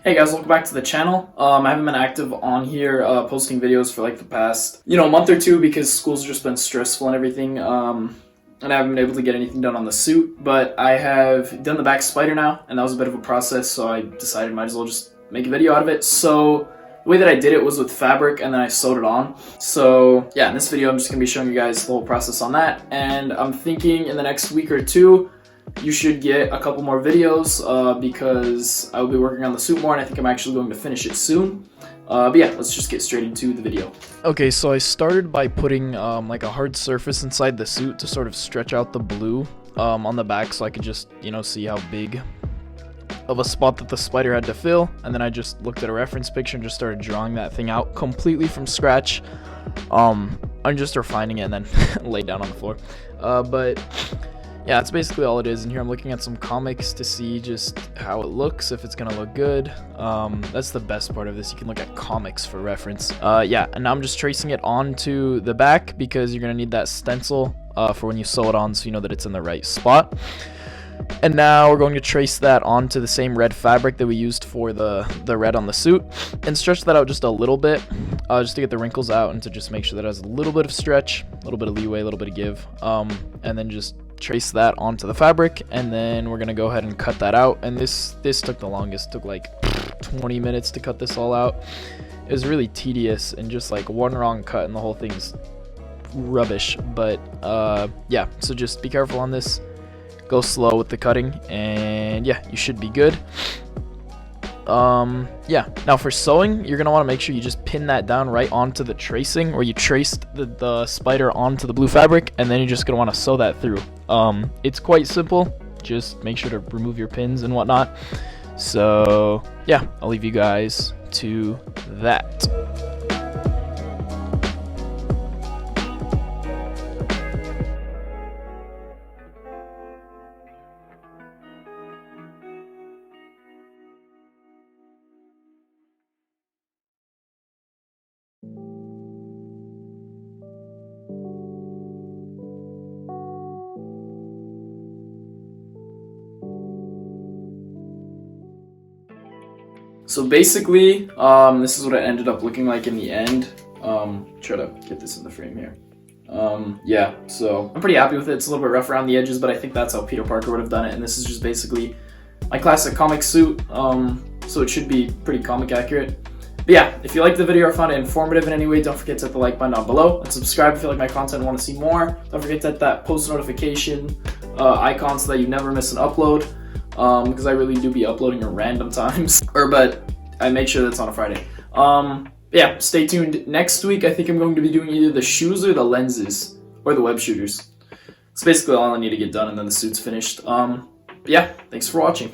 Hey guys, welcome back to the channel. I haven't been active on here posting videos for like the past, month or two because school's just been stressful and everything. And I haven't been able to get anything done on the suit, but I have done the back spider now, and that was a bit of a process, so I decided might as well just make a video out of it. So the way that I did it was with fabric, and then I sewed it on. So yeah, in this video I'm just going to be showing you guys the whole process on that, and I'm thinking in the next week or two you should get a couple more videos because I will be working on the suit more, and I think I'm actually going to finish it soon. But yeah, let's just get straight into the video. Okay, so I started by putting like a hard surface inside the suit to sort of stretch out the blue on the back so I could just, see how big of a spot that the spider had to fill. And then I just looked at a reference picture and just started drawing that thing out completely from scratch. I'm just refining it and then laid down on the floor. But yeah, that's basically all it is. And here I'm looking at some comics to see just how it looks, if it's gonna look good. That's the best part of this. You can look at comics for reference. Yeah, and now I'm just tracing it onto the back because you're gonna need that stencil for when you sew it on so you know that it's in the right spot. And now we're going to trace that onto the same red fabric that we used for the red on the suit and stretch that out just a little bit just to get the wrinkles out and to just make sure that it has a little bit of stretch, a little bit of leeway, a little bit of give, and then just trace that onto the fabric, and then we're gonna go ahead and cut that out. And this took the longest. It took like 20 minutes to cut this all out. It was really tedious, and just like one wrong cut and the whole thing's rubbish. But yeah, so just be careful on this, go slow with the cutting, and yeah, you should be good. Yeah, now for sewing, you're gonna want to make sure you just pin that down right onto the tracing where you traced the spider onto the blue fabric, and then you're just gonna want to sew that through. It's quite simple, just make sure to remove your pins and whatnot. So yeah, I'll leave you guys to that. So basically, this is what it ended up looking like in the end. Try to get this in the frame here. Yeah, so I'm pretty happy with it. It's a little bit rough around the edges, but I think that's how Peter Parker would have done it. And this is just basically my classic comic suit, so it should be pretty comic accurate. But yeah, if you liked the video or found it informative in any way, don't forget to hit the like button down below and subscribe if you like my content and want to see more. Don't forget to hit that post notification icon so that you never miss an upload. Because I really do be uploading at random times, but I make sure that's on a Friday. Yeah, stay tuned. Next week, I think I'm going to be doing either the shoes or the lenses, or the web shooters. It's basically all I need to get done, and then the suit's finished. Yeah, thanks for watching.